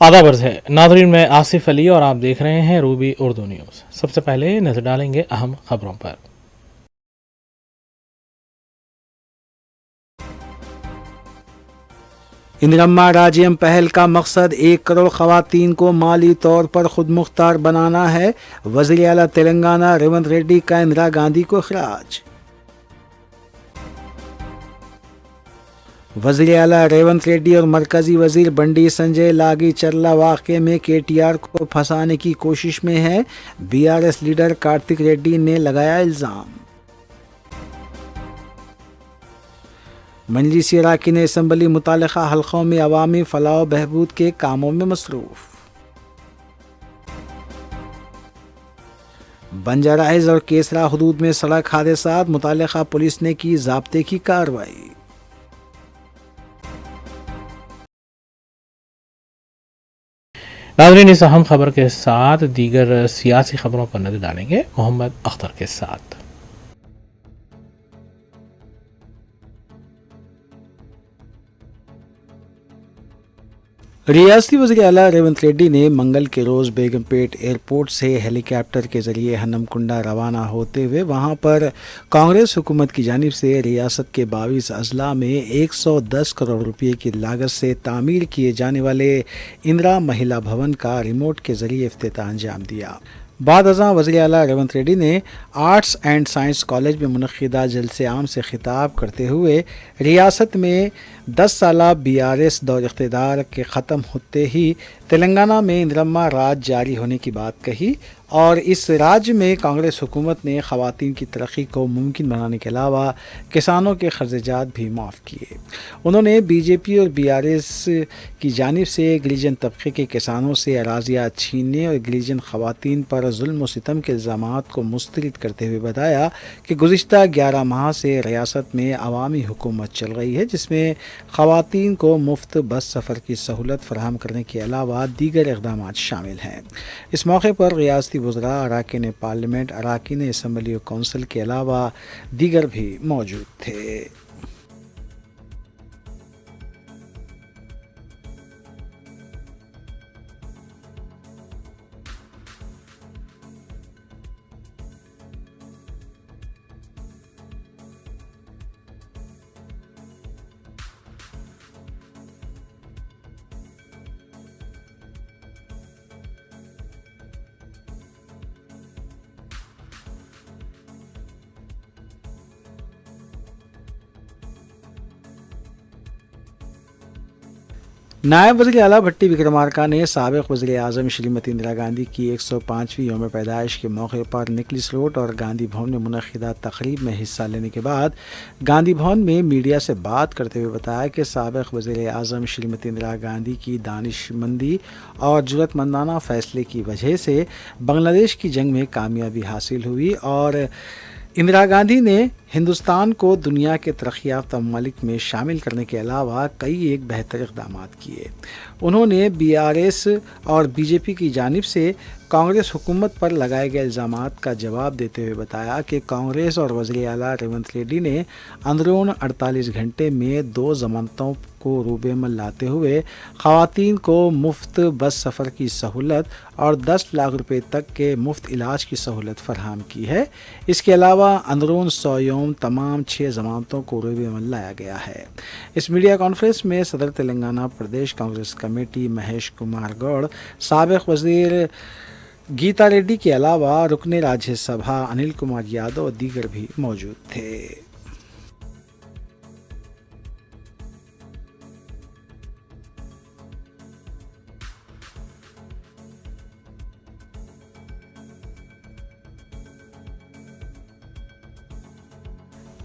آداب عرض ہے ناظرین، میں آصف علی اور آپ دیکھ رہے ہیں روبی اردو نیوز۔ سب سے پہلے نظر ڈالیں گے اہم خبروں پر۔ اندرما راجیم پہل کا مقصد 1 کروڑ خواتین کو مالی طور پر خود مختار بنانا ہے۔ وزیر اعلیٰ تلنگانہ ریونت ریڈی کا اندرا گاندھی کو خراج۔ وزیر اعلیٰ ریونت ریڈی اور مرکزی وزیر بنڈی سنجے لاگی چرلا واقعے میں KTR کو پھنسانے کی کوشش میں ہے۔ BRS لیڈر کارتک ریڈی نے لگایا الزام۔ مجلسی اراکین اسمبلی متعلقہ حلقوں میں عوامی فلاح و بہبود کے کاموں میں مصروف۔ بنجارائز اور کیسرا حدود میں سڑک حادثات، متعلقہ پولیس نے کی ضابطے کی کارروائی۔ ناظرین، اس اہم خبر کے ساتھ دیگر سیاسی خبروں پر نظر ڈالیں گے محمد اختر کے ساتھ۔ ریاستی وزیر اعلیٰ ریونت ریڈی نے منگل کے روز بیگم پیٹ ایئرپورٹ سے ہیلی کاپٹر کے ذریعے ہنم کنڈا روانہ ہوتے ہوئے وہاں پر کانگریس حکومت کی جانب سے ریاست کے 22 اضلاع میں 110 کروڑ روپے کی لاگت سے تعمیر کیے جانے والے اندرا مہیلا بھون کا ریموٹ کے ذریعے افتتاح انجام دیا۔ بعد ازاں وزیر اعلیٰ ریونت ریڈی نے آرٹس اینڈ سائنس کالج میں منعقدہ جلسے عام سے خطاب کرتے ہوئے ریاست میں 10 سالہ BRS دور اقتدار کے ختم ہوتے ہی تلنگانہ میں اندرما راج جاری ہونے کی بات کہی اور اس راج میں کانگریس حکومت نے خواتین کی ترقی کو ممکن بنانے کے علاوہ کسانوں کے قرضات بھی معاف کیے۔ انہوں نے BJP اور BRS کی جانب سے گریجن طبقے کے کسانوں سے اراضیات چھیننے اور گریجن خواتین پر ظلم و ستم کے الزامات کو مسترد کرتے ہوئے بتایا کہ گزشتہ 11 ماہ سے ریاست میں عوامی حکومت چل رہی ہے، جس میں خواتین کو مفت بس سفر کی سہولت فراہم کرنے کے علاوہ دیگر اقدامات شامل ہیں۔ اس موقع پر ریاستی وزراء، اراکین پارلیمنٹ، اراکین اسمبلی و کونسل کے علاوہ دیگر بھی موجود تھے۔ نائب وزیر اعلیٰ بھٹی وکرمارکا نے سابق وزیر اعظم شریمتی اندرا گاندھی کی 105ویں یوم پیدائش کے موقع پر نکلس روڈ اور گاندھی بھون میں منعقدہ تقریب میں حصہ لینے کے بعد گاندھی بھون میں میڈیا سے بات کرتے ہوئے بتایا کہ سابق وزیر اعظم شریمتی اندرا گاندھی کی دانش مندی اور جرأت مندانہ فیصلے کی وجہ سے بنگلہ دیش کی جنگ میں کامیابی حاصل ہوئی اور اندرا گاندھی نے ہندوستان کو دنیا کے ترقی یافتہ ممالک میں شامل کرنے کے علاوہ کئی ایک بہتر اقدامات کیے۔ انہوں نے BRS اور BJP کی جانب سے کانگریس حکومت پر لگائے گئے الزامات کا جواب دیتے ہوئے بتایا کہ کانگریس اور وزیر اعلیٰ ریونت ریڈی نے اندرون 48 گھنٹے میں 2 ضمانتوں کو روبے عمل لاتے ہوئے خواتین کو مفت بس سفر کی سہولت اور 10 لاکھ روپے تک کے مفت علاج کی سہولت فراہم کی ہے۔ اس کے علاوہ اندرون 100 یوم تمام 6 ضمانتوں کو روبے عمل لایا گیا ہے۔ اس میڈیا کانفرنس میں صدر تلنگانہ پردیش کانگریس کمیٹی مہیش کمار گوڑ، سابق وزیر گیتا ریڈی کے علاوہ رکن راجیہ سبھا انل کمار یادو اور دیگر بھی موجود تھے۔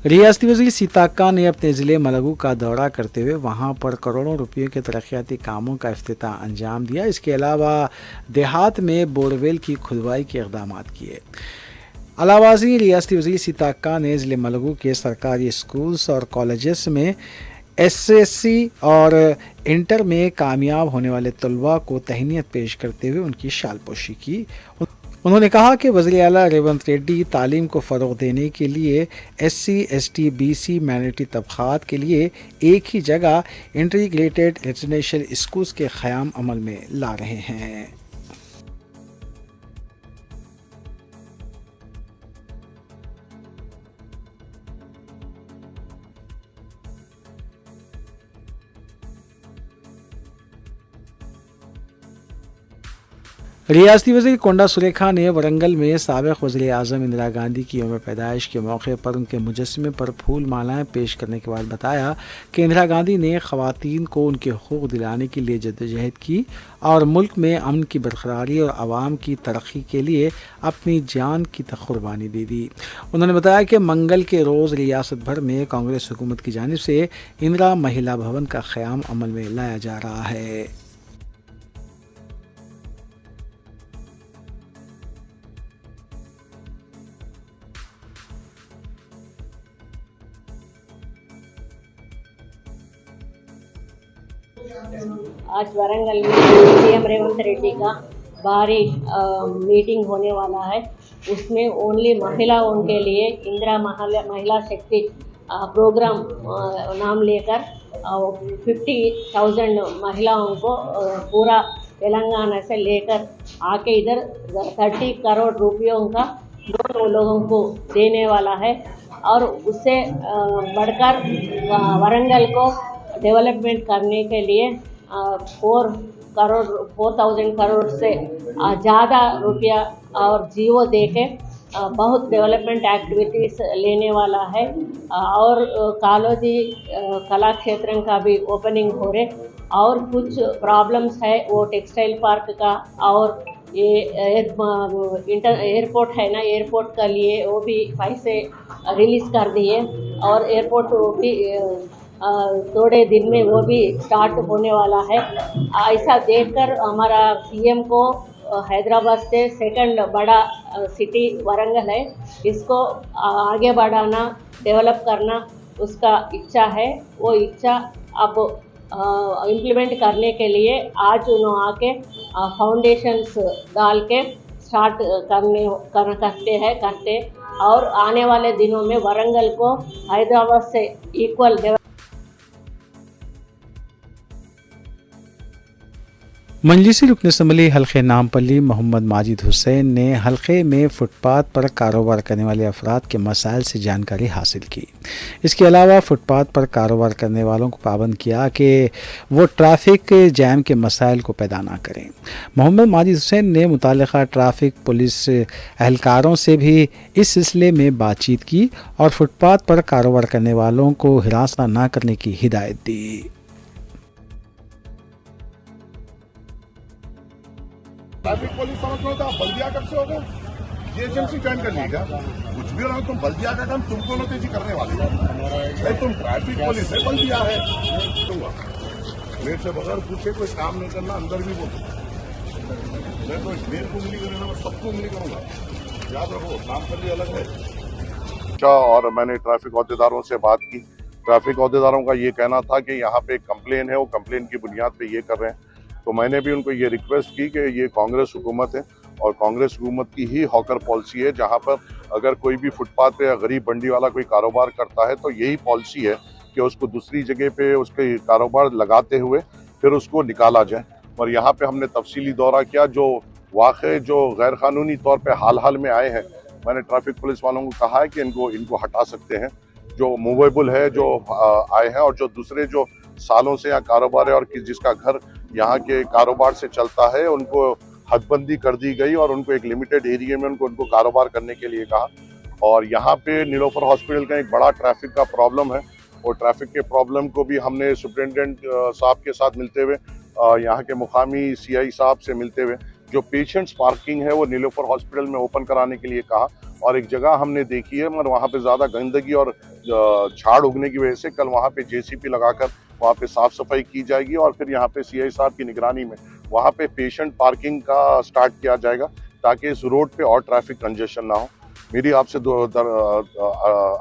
ریاستی وزیر سیتاکا نے اپنے ضلع ملگو کا دورہ کرتے ہوئے وہاں پر کروڑوں روپے کے ترقیاتی کاموں کا افتتاح انجام دیا۔ اس کے علاوہ دیہات میں بورویل کی کھدوائی کے اقدامات کیے۔ علاوہ ازیں ریاستی وزیر سیتاکا نے ضلع ملگو کے سرکاری اسکولز اور کالجز میں SSC اور انٹر میں کامیاب ہونے والے طلباء کو تہنیت پیش کرتے ہوئے ان کی شال پوشی کی۔ انہوں نے کہا کہ وزیر اعلیٰ ریونت ریڈی تعلیم کو فروغ دینے کے لیے SC, ST, BC مائنورٹی طبقات کے لیے ایک ہی جگہ انٹیگریٹڈ ریزیڈینشیل اسکولز کے قیام عمل میں لا رہے ہیں۔ ریاستی وزیر کونڈا سریکھا نے ورنگل میں سابق وزیر اعظم اندرا گاندھی کی یوم پیدائش کے موقع پر ان کے مجسمے پر پھول مالائیں پیش کرنے کے بعد بتایا کہ اندرا گاندھی نے خواتین کو ان کے حقوق دلانے کے لیے جدوجہد کی اور ملک میں امن کی برقراری اور عوام کی ترقی کے لیے اپنی جان کی قربانی دے دی۔ انہوں نے بتایا کہ منگل کے روز ریاست بھر میں کانگریس حکومت کی جانب سے اندرا مہیلا بھون کا قیام عمل میں لایا جا رہا ہے۔ آج ورنگل میں CM ریونت ریڈی کا بھاری میٹنگ ہونے والا ہے۔ اس میں اونلی مہیلاؤں کے لیے اندرا مہیلا شکتی پروگرام نام لے کر 50,000 مہیلاؤں کو پورا تلنگانہ سے لے کر آ کے ادھر 30 کروڑ روپیوں کا لون لوگوں کو دینے والا ہے، اور اس سے بڑھ کر ورنگل کو ڈیولپمنٹ کرنے کے لیے 4,000 کروڑ سے زیادہ روپیہ اور جیو دے کے بہت ڈیولپمنٹ ایکٹیویٹیز لینے والا ہے، اور کالوجی کلا کھیترن کا بھی اوپننگ ہو رہے، اور کچھ پرابلمس ہے وہ ٹیکسٹائل پارک کا، اور یہ ایئرپورٹ ہے نا، ایئرپورٹ کے لیے وہ بھی پیسے ریلیز کر دیے، اور ایئرپورٹ بھی تھوڑے دن میں وہ بھی سٹارٹ ہونے والا ہے۔ ایسا دیکھ کر ہمارا CM کو حیدرآباد سے سیکنڈ بڑا سٹی ورنگل ہے، اس کو آگے بڑھانا، ڈیولپ کرنا اس کا اچھا ہے۔ وہ اچھا اب امپلیمنٹ کرنے کے لیے آج انہوں آ کے فاؤنڈیشنز ڈال کے اسٹارٹ کرتے، اور آنے والے دنوں میں ورنگل کو حیدرآباد سے ایکول مجلسی رکن اسمبلی حلقے نامپلی محمد ماجد حسین نے حلقے میں فٹ پاتھ پر کاروبار کرنے والے افراد کے مسائل سے جانکاری حاصل کی۔ اس کے علاوہ فٹ پاتھ پر کاروبار کرنے والوں کو پابند کیا کہ وہ ٹریفک جیم کے مسائل کو پیدا نہ کریں۔ محمد ماجد حسین نے متعلقہ ٹریفک پولیس اہلکاروں سے بھی اس سلسلے میں بات چیت کی اور فٹ پاتھ پر کاروبار کرنے والوں کو ہراساں نہ کرنے کی ہدایت دی۔ ٹریفک پولیس سمجھ میں تھا بلدیا کب سے ہوگا؟ یہ ایجنسی جوائن کر لیے گا، کچھ بھی رہا تم بلدیا کا کام تم کو نتیجی کرنے والے ہو، تم ٹریفک پولیس ہے، بلدیا ہے، میرے سے بغیر پوچھے کوئی کام نہیں کرنا، اندر بھی بولوں میں تو میرے کو انگلی کرنا، میں سب کو انگلی کروں گا، یاد رکھو کام کر لیے الگ ہے۔ اور میں نے ٹریفک عہدیداروں سے بات کی، ٹریفک عہدیداروں کا یہ کہنا تھا کہ یہاں پہ ایک کمپلین ہے، وہ کمپلین کی بنیاد پہ یہ کر رہے ہیں، تو میں نے بھی ان کو یہ ریکویسٹ کی کہ یہ کانگریس حکومت ہے اور کانگریس حکومت کی ہی ہاکر پالیسی ہے، جہاں پر اگر کوئی بھی فٹ پاتھ پہ یا غریب بنڈی والا کوئی کاروبار کرتا ہے تو یہی پالیسی ہے کہ اس کو دوسری جگہ پہ اس کے کاروبار لگاتے ہوئے پھر اس کو نکالا جائے۔ اور یہاں پہ ہم نے تفصیلی دورہ کیا، جو واقع جو غیر قانونی طور پہ حال میں آئے ہیں، میں نے ٹریفک پولیس والوں کو کہا ہے کہ ان کو ہٹا سکتے ہیں، جو موویبل ہے جو آئے ہیں، اور جو دوسرے جو سالوں سے یہاں کاروبار ہے اور جس کا گھر یہاں کے کاروبار سے چلتا ہے، ان کو حد بندی کر دی گئی اور ان کو ایک لمیٹڈ ایریے میں ان کو کاروبار کرنے کے لیے کہا۔ اور یہاں پہ نیلوفر ہاسپٹل کا ایک بڑا ٹریفک کا پرابلم ہے، اور ٹریفک کے پرابلم کو بھی ہم نے سپرنٹینڈنٹ صاحب کے ساتھ ملتے ہوئے، یہاں کے مقامی CI صاحب سے ملتے ہوئے، جو پیشنٹس پارکنگ ہے وہ نیلوفر ہاسپٹل میں اوپن کرانے کے لیے کہا۔ اور ایک جگہ ہم نے دیکھی ہے مگر وہاں پہ زیادہ گندگی اور جھاڑ اگنے کی وجہ سے کل وہاں پہ JCP لگا کر وہاں پہ صاف صفائی کی جائے گی، اور پھر یہاں پہ CI صاحب کی نگرانی میں وہاں پہ پیشنٹ پارکنگ کا سٹارٹ کیا جائے گا، تاکہ اس روڈ پہ اور ٹریفک کنجیشن نہ ہو۔ میری آپ سے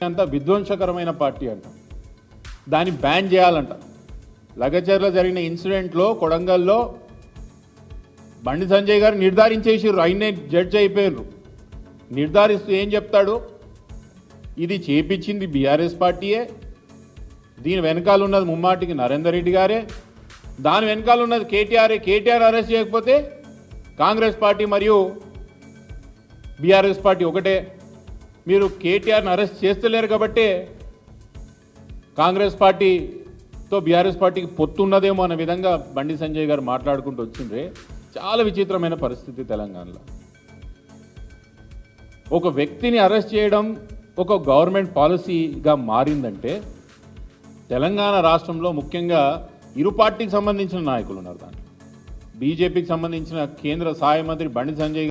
అంత విధ్వంసకరమైన పార్టీ అంట, దాన్ని బ్యాన్ చేయాలంట. లగచర్ల జరిగిన ఇన్సిడెంట్లో కొడంగల్లో బండి సంజయ్ గారు నిర్ధారించేసారు, ఆయనే జడ్జి అయిపోయారు. నిర్ధారిస్తూ ఏం చెప్తాడు, ఇది చేపించింది BRS పార్టీయే, దీని వెనకాల ఉన్నది ముమ్మాటికి నరేందర్ రెడ్డి గారే, దాని వెనకాల ఉన్నది KTR అరెస్ట్ చేయకపోతే కాంగ్రెస్ పార్టీ మరియు BRS పార్టీ ఒకటే, మీరు KTRని అరెస్ట్ చేస్తలేరు కాబట్టి కాంగ్రెస్ పార్టీతో BRS పార్టీకి పొత్తున్నదేమో అనే విధంగా బండి సంజయ్ గారు మాట్లాడుకుంటూ వచ్చిండ్రే. చాలా విచిత్రమైన పరిస్థితి తెలంగాణలో. ఒక వ్యక్తిని అరెస్ట్ చేయడం ఒక గవర్నమెంట్ పాలసీగా మారిందంటే తెలంగాణ రాష్ట్రంలో ముఖ్యంగా ఇరు పార్టీకి సంబంధించిన నాయకులు ఉన్నారు. దాంట్లో బీజేపీకి సంబంధించిన కేంద్ర సహాయ మంత్రి బండి సంజయ్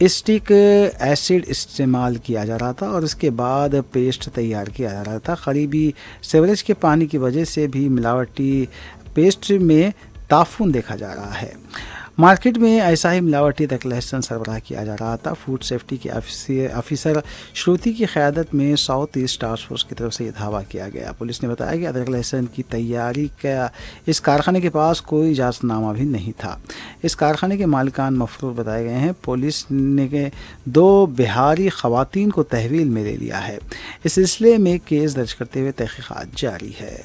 اسٹک ایسڈ استعمال کیا جا رہا تھا اور اس کے بعد پیسٹ تیار کیا جا رہا تھا۔ قریبی سیوریج کے پانی کی وجہ سے بھی ملاوٹی پیسٹ میں تعفن دیکھا جا رہا ہے۔ مارکیٹ میں ایسا ہی ملاوٹی تک لہسن سربراہ کیا جا رہا تھا۔ فوڈ سیفٹی کے آفیسر شروتی کی قیادت میں ساؤتھ ایسٹ ٹاسک فورس کی طرف سے یہ دھاوا کیا گیا۔ پولیس نے بتایا کہ ادرک لہسن کی تیاری کا اس کارخانے کے پاس کوئی اجازت نامہ بھی نہیں تھا۔ اس کارخانے کے مالکان مفرور بتائے گئے ہیں۔ پولیس نے 2 بہاری خواتین کو تحویل میں لے لیا ہے۔ اس سلسلے میں کیس درج کرتے ہوئے تحقیقات جاری ہے۔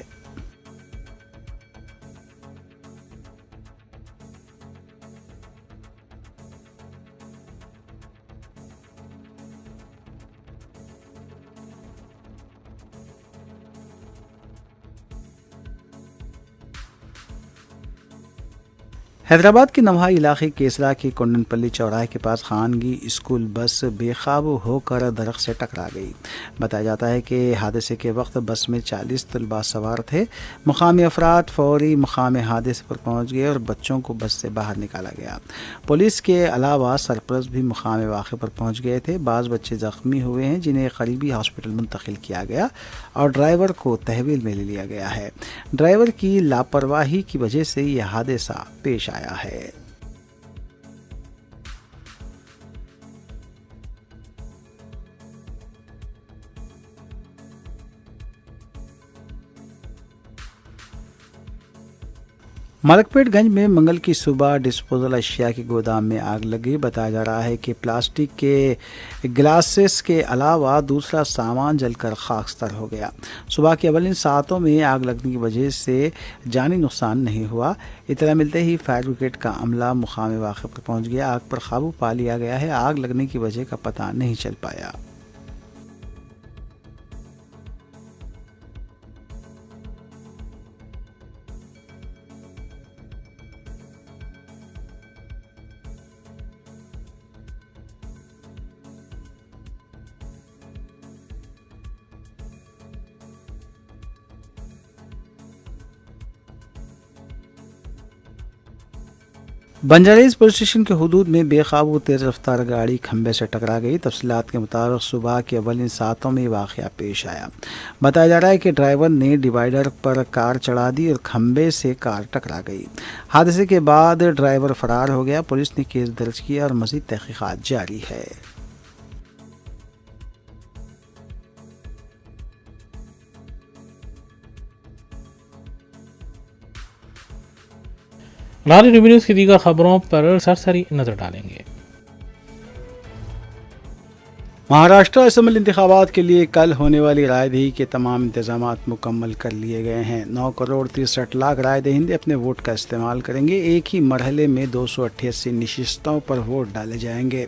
حیدرآباد کے نوہائی علاقے کیسرا کے کنڈن پلی چوراہے کے پاس خانگی اسکول بس بے قابو ہو کر درخت سے ٹکرا گئی۔ بتایا جاتا ہے کہ حادثے کے وقت بس میں 40 طلباء سوار تھے۔ مقامی افراد فوری مقام حادثے پر پہنچ گئے اور بچوں کو بس سے باہر نکالا گیا۔ پولیس کے علاوہ سرپرست بھی مقام واقعے پر پہنچ گئے تھے۔ بعض بچے زخمی ہوئے ہیں جنہیں قریبی ہاسپٹل منتقل کیا گیا اور ڈرائیور کو تحویل میں لے لیا گیا ہے۔ ڈرائیور کی لاپرواہی کی وجہ سے یہ حادثہ پیش آیا ہے۔ ملک پیٹ گنج میں منگل کی صبح ڈسپوزل اشیاء کے گودام میں آگ لگی۔ بتایا جا رہا ہے کہ پلاسٹک کے گلاسز کے علاوہ دوسرا سامان جل کر خاکستر ہو گیا۔ صبح کے اولین ساعتوں میں آگ لگنے کی وجہ سے جانی نقصان نہیں ہوا۔ اطلاع ملتے ہی فائر بریگیڈ کا عملہ مقام واقعے پر پہنچ گیا۔ آگ پر قابو پا لیا گیا ہے۔ آگ لگنے کی وجہ کا پتہ نہیں چل پایا۔ بنجاریز پولیس اسٹیشن کے حدود میں بے قابو تیز رفتار گاڑی کھمبے سے ٹکرا گئی۔ تفصیلات کے مطابق صبح کے اولین ساعتوں میں یہ واقعہ پیش آیا۔ بتایا جا رہا ہے کہ ڈرائیور نے ڈیوائیڈر پر کار چڑھا دی اور کھمبے سے کار ٹکرا گئی۔ حادثے کے بعد ڈرائیور فرار ہو گیا۔ پولیس نے کیس درج کیا اور مزید تحقیقات جاری ہے۔ ناری نیوز کی دیگر خبروں پر سرسری نظر ڈالیں گے۔ مہاراشٹر اسمبلی انتخابات کے لیے کل ہونے والی رائے دہی کے تمام انتظامات مکمل کر لیے گئے ہیں۔ 9 کروڑ 63 لاکھ رائے دہندے اپنے ووٹ کا استعمال کریں گے۔ ایک ہی مرحلے میں 288 نشستوں پر ووٹ ڈالے جائیں گے۔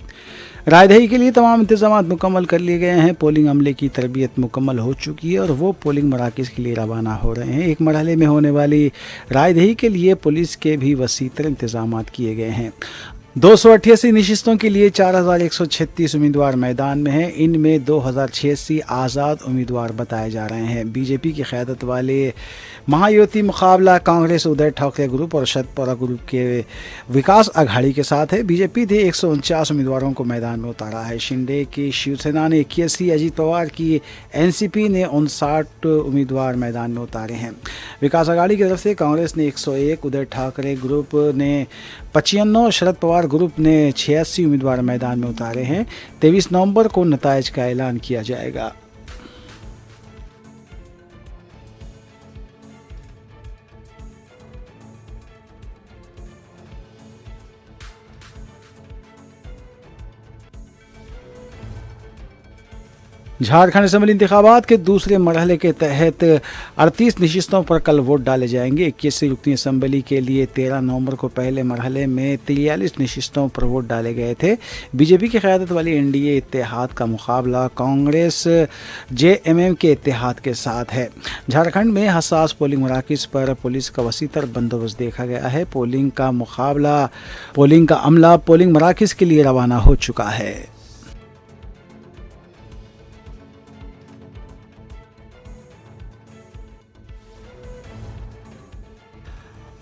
رائے دہی کے لیے تمام انتظامات مکمل کر لیے گئے ہیں۔ پولنگ عملے کی تربیت مکمل ہو چکی ہے اور وہ پولنگ مراکز کے لیے روانہ ہو رہے ہیں۔ ایک مرحلے میں ہونے والی رائے دہی کے لیے پولیس کے بھی وسیع تر انتظامات کیے گئے ہیں۔ 288 نشستوں کے لیے 4136 امیدوار میدان میں ہیں۔ ان میں 2086 آزاد امیدوار بتائے جا رہے ہیں۔ بی جے پی کی قیادت والے مہایوتی مقابلہ کانگریس ادھو ٹھاکرے گروپ اور شرد پوار گروپ کے وکاس اگھاڑی کے ساتھ ہے۔ بی جے پی نے 149 امیدواروں کو میدان میں اتارا ہے۔ شنڈے کی شیو سینا نے 81، اجیت پوار کی این سی پی نے 59 امیدوار میدان میں اتارے ہیں۔ وکاس اگھاڑی کی طرف سے کانگریس نے 101، ادھو ٹھاکرے گروپ نے 95، شرد پوار گروپ نے 86 امیدوار میدان میں اتارے ہیں۔ 23 نومبر کو نتائج کا اعلان کیا جائے گا۔ جھارکھنڈ اسمبلی انتخابات کے دوسرے مرحلے کے تحت 38 نشستوں پر کل ووٹ ڈالے جائیں گے۔ 21 رکنی اسمبلی کے لیے 13 نومبر کو پہلے مرحلے میں 43 نشستوں پر ووٹ ڈالے گئے تھے۔ بی جے پی کی قیادت والی این ڈی اے اتحاد کا مقابلہ کانگریس جے ایم ایم کے اتحاد کے ساتھ ہے۔ جھارکھنڈ میں حساس پولنگ مراکز پر پولیس کا وسیع تر بندوبست دیکھا گیا ہے۔ پولنگ کا عملہ پولنگ مراکز کے لیے روانہ ہو چکا ہے۔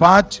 5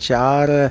4